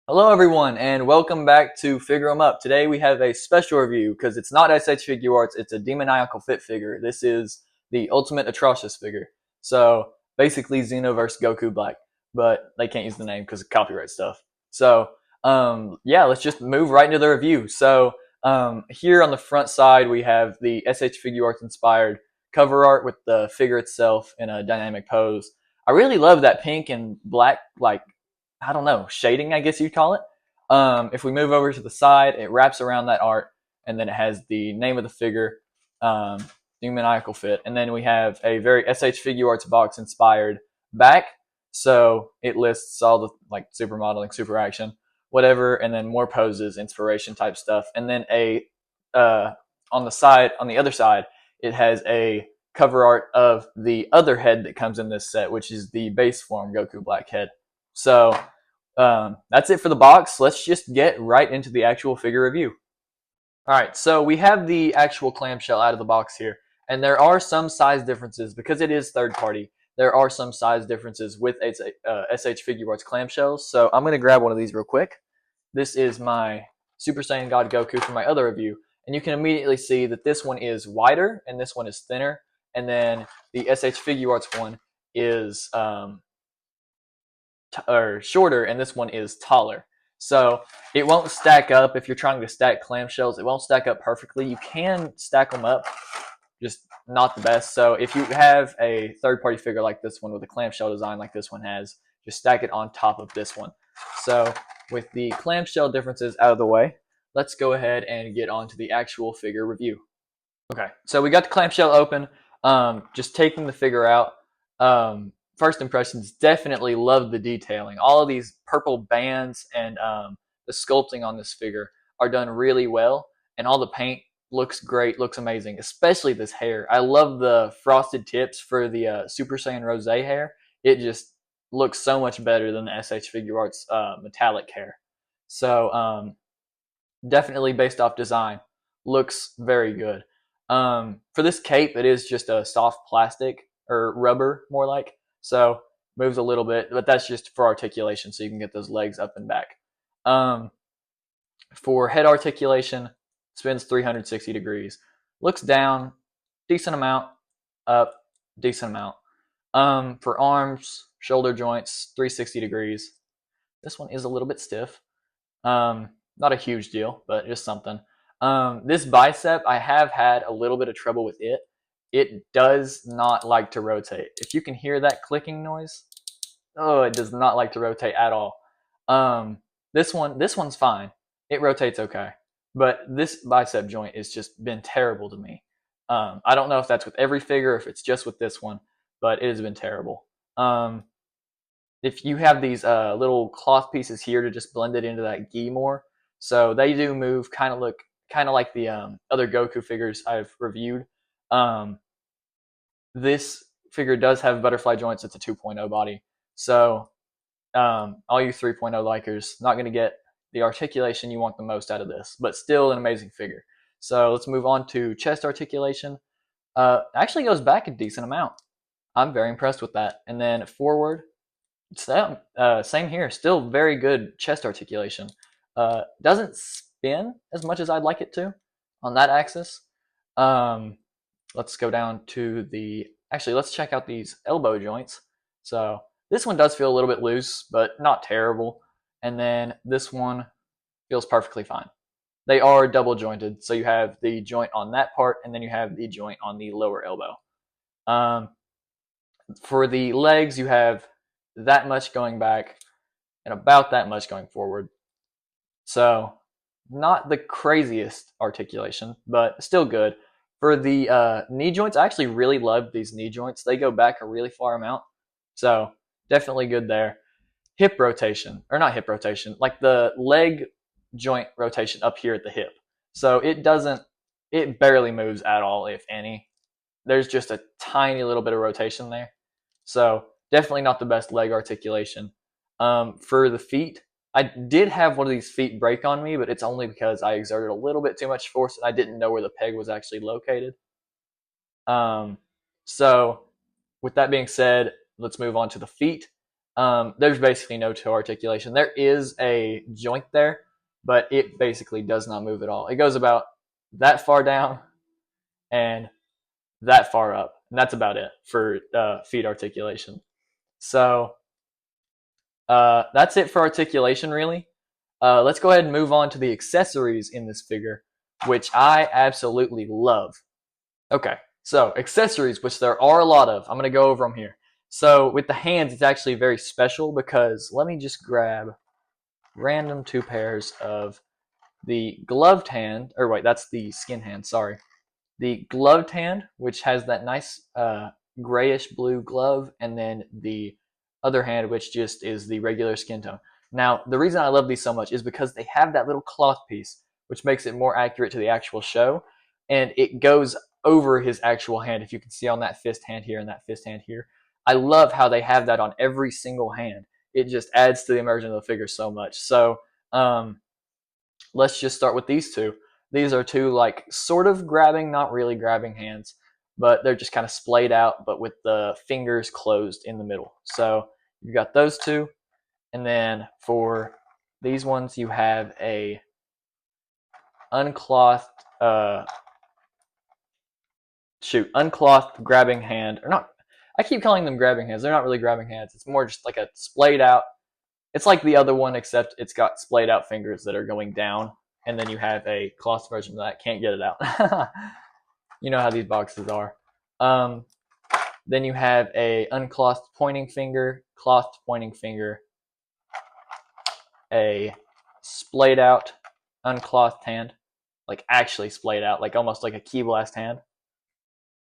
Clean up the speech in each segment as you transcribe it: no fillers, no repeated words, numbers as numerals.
Hello everyone and welcome back to FigureEmUp. Today we have a special review because it's not SH Figure Arts, it's a Demoniacal Fit figure. This is the Ultimate Atrocious figure. So basically Xenoverse Goku Black, but they can't use the name because of copyright stuff. So yeah, let's just move right into the review. So here on the front side we have the SH Figure Arts inspired cover art with the figure itself in a dynamic pose. I really love that pink and black I don't know, shading, I guess you'd call it. If we move over to the side, it wraps around that art, and then it has the name of the figure, Demoniacal Fit, and then we have a very SH Figure Arts box inspired back. So it lists all the like super modeling, super action, whatever, and then more poses, inspiration type stuff, and then on the other side, it has a cover art of the other head that comes in this set, which is the base form Goku Black head. So that's it for the box. Let's just get right into the actual figure review. Alright, so we have the actual clamshell out of the box here, and there are some size differences because it is third party. There are some size differences with SH Figure Arts clamshells, so I'm going to grab one of these real quick. This is my Super Saiyan God Goku from my other review, and you can immediately see that this one is wider and this one is thinner, and then the SH Figure Arts one is shorter, and this one is taller. So it won't stack up if you're trying to stack clamshells. It won't stack up perfectly. You can stack them up, just not the best. So if you have a third-party figure like this one with a clamshell design like this one has, just stack it on top of this one. So with the clamshell differences out of the way, let's go ahead and get on to the actual figure review. Okay, so we got the clamshell open. Just taking the figure out. First impressions, definitely love the detailing. All of these purple bands and the sculpting on this figure are done really well, and all the paint looks great, looks amazing, especially this hair. I love the frosted tips for the Super Saiyan Rose hair. It just looks so much better than the SH Figure Arts metallic hair. So definitely based off design, looks very good. For this cape, it is just a soft plastic or rubber, more like. So moves a little bit, but that's just for articulation, so you can get those legs up and back. For head articulation, spins 360 degrees. Looks down, decent amount, up, decent amount. For arms, shoulder joints, 360 degrees. This one is a little bit stiff. Not a huge deal, but just something. This bicep, I have had a little bit of trouble with it. It does not like to rotate. If you can hear that clicking noise, oh, it does not like to rotate at all. This one's fine. It rotates okay, but this bicep joint has just been terrible to me. I don't know if that's with every figure, or if it's just with this one, but it has been terrible. If you have these little cloth pieces here to just blend it into that gi more, so they do move, kind of look kind of like the other Goku figures I've reviewed. This figure does have butterfly joints. It's a 2.0 body, so all you 3.0 likers not going to get the articulation you want the most out of this, but still an amazing figure. So let's move on to chest articulation. Actually goes back a decent amount. I'm very impressed with that. And then forward, same here. Still very good chest articulation. Doesn't spin as much as I'd like it to on that axis. Let's go down to actually, let's check out these elbow joints. So this one does feel a little bit loose, but not terrible. And then this one feels perfectly fine. They are double jointed, so you have the joint on that part, and then you have the joint on the lower elbow. For the legs, you have that much going back and about that much going forward. So not the craziest articulation, but still good. For the knee joints, I actually really love these knee joints. They go back a really far amount, so definitely good there. Hip rotation, or not hip rotation, like the leg joint rotation up here at the hip. So it barely moves at all, if any. There's just a tiny little bit of rotation there. So definitely not the best leg articulation. For the feet, I did have one of these feet break on me, but it's only because I exerted a little bit too much force and I didn't know where the peg was actually located. So with that being said, let's move on to the feet. there's basically no toe articulation. There is a joint there, but it basically does not move at all. It goes about that far down and that far up, and that's about it for feet articulation. So that's it for articulation, really. Let's go ahead and move on to the accessories in this figure, which I absolutely love. Okay, so accessories, which there are a lot of. I'm going to go over them here. So with the hands, it's actually very special because let me just grab random 2 pairs of the gloved hand, or wait, that's the skin hand, sorry. The gloved hand, which has that nice grayish blue glove, and then the other hand, which just is the regular skin tone. Now, the reason I love these so much is because they have that little cloth piece, which makes it more accurate to the actual show, and it goes over his actual hand. If you can see on that fist hand here and that fist hand here, I love how they have that on every single hand. It just adds to the immersion of the figure so much. So let's just start with these two. These are 2 like sort of grabbing, not really grabbing hands, but they're just kind of splayed out, but with the fingers closed in the middle. So you've got those 2. And then for these ones, you have a unclothed, unclothed grabbing hand, or not. I keep calling them grabbing hands. They're not really grabbing hands. It's more just like a splayed out. It's like the other one, except it's got splayed out fingers that are going down. And then you have a cloth version of that. Can't get it out. You know how these boxes are. Then you have a unclothed pointing finger, clothed pointing finger, a splayed out unclothed hand, like actually splayed out, like almost like a key blast hand.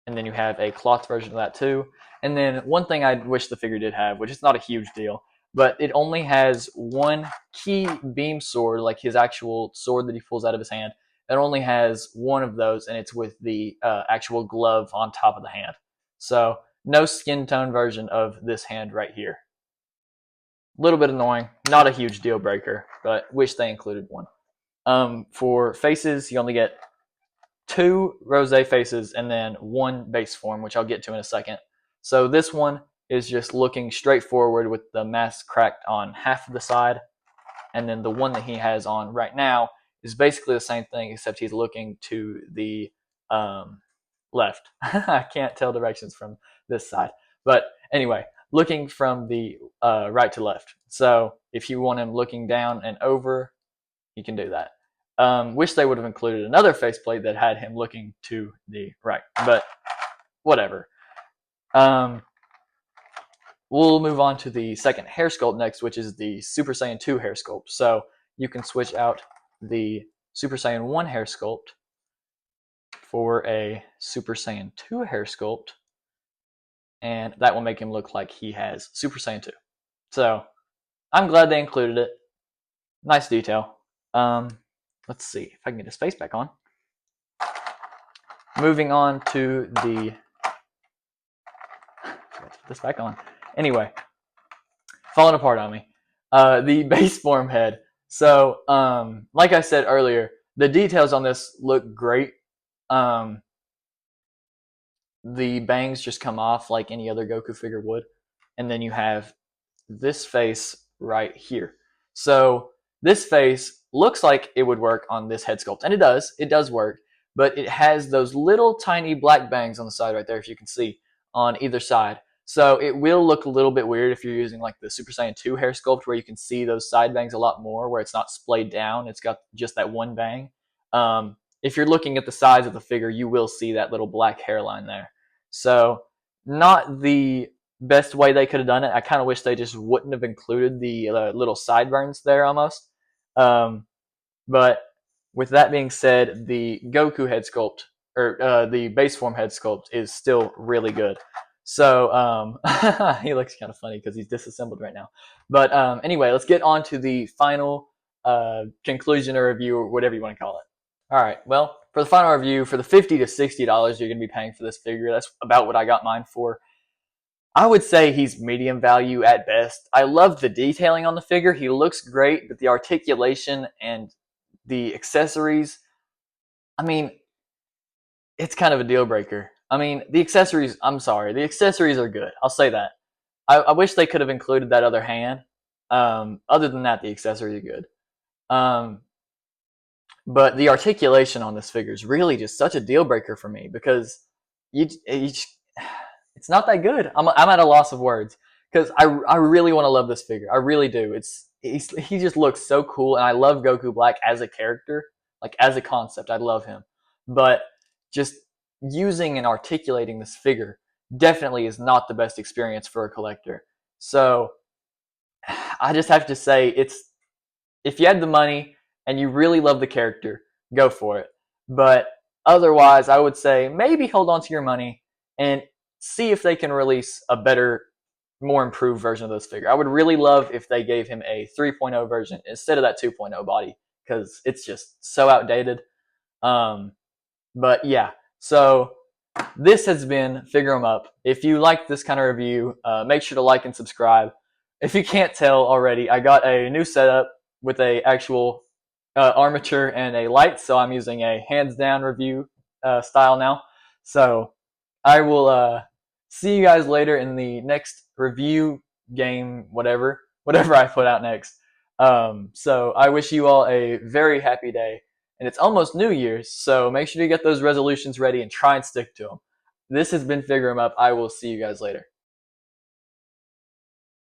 And then you have a cloth version of that too. And then one thing I wish the figure did have, which is not a huge deal, but it only has one key beam sword, like his actual sword that he pulls out of his hand. It only has one of those, and it's with the actual glove on top of the hand. So no skin tone version of this hand right here. A little bit annoying, not a huge deal breaker, but wish they included one. For faces, you only get 2 rosé faces and then 1 base form, which I'll get to in a second. So this one is just looking straight forward with the mask cracked on half of the side, and then the one that he has on right now is basically the same thing, except he's looking to the left. I can't tell directions from this side, but anyway, looking from the right to left. So if you want him looking down and over, you can do that. Wish they would have included another faceplate that had him looking to the right, but whatever. We'll move on to the second hair sculpt next, which is the Super Saiyan 2 hair sculpt. So you can switch out the Super Saiyan 1 hair sculpt for a Super Saiyan 2 hair sculpt, and that will make him look like he has Super Saiyan 2. So I'm glad they included it. Nice detail. Let's see if I can get his face back on. Moving on to the... Let's put this back on. Anyway, falling apart on me. The base form head. So, like I said earlier, the details on this look great. The bangs just come off like any other Goku figure would. And then you have this face right here. So this face looks like it would work on this head sculpt. And it does work. But it has those little tiny black bangs on the side right there, if you can see, on either side. So it will look a little bit weird if you're using like the Super Saiyan 2 hair sculpt, where you can see those side bangs a lot more, where it's not splayed down. It's got just that one bang. If you're looking at the sides of the figure, you will see that little black hairline there. So not the best way they could have done it. I kind of wish they just wouldn't have included the little sideburns there almost. But with that being said, the Goku head sculpt, or the base form head sculpt, is still really good. So he looks kind of funny because he's disassembled right now. But anyway, let's get on to the final conclusion or review, or whatever you want to call it. All right, well, for the final review, for the $50 to $60 you're going to be paying for this figure, that's about what I got mine for. I would say he's medium value at best. I love the detailing on the figure. He looks great, but the articulation and the accessories, I mean, it's kind of a deal breaker. I mean, the accessories, I'm sorry, the accessories are good. I'll say that. I wish they could have included that other hand. Other than that, the accessories are good. But the articulation on this figure is really just such a deal breaker for me because it's not that good. I'm at a loss of words because I really want to love this figure. I really do. He just looks so cool, and I love Goku Black as a character, like as a concept. I love him, but just using and articulating this figure definitely is not the best experience for a collector. So I just have to say, if you had the money and you really love the character, go for it. But otherwise, I would say maybe hold on to your money and see if they can release a better, more improved version of this figure. I would really love if they gave him a 3.0 version instead of that 2.0 body because it's just so outdated. But yeah, so this has been FigureEmUp. If you like this kind of review, make sure to like and subscribe. If you can't tell already, I got a new setup with a actual armature and a light, so I'm using a hands down review style now. So I will see you guys later in the next review game, whatever I put out next. So I wish you all a very happy day, and it's almost New Year's, so make sure to get those resolutions ready and try and stick to them. This has been FigureEmUp. I will see you guys later.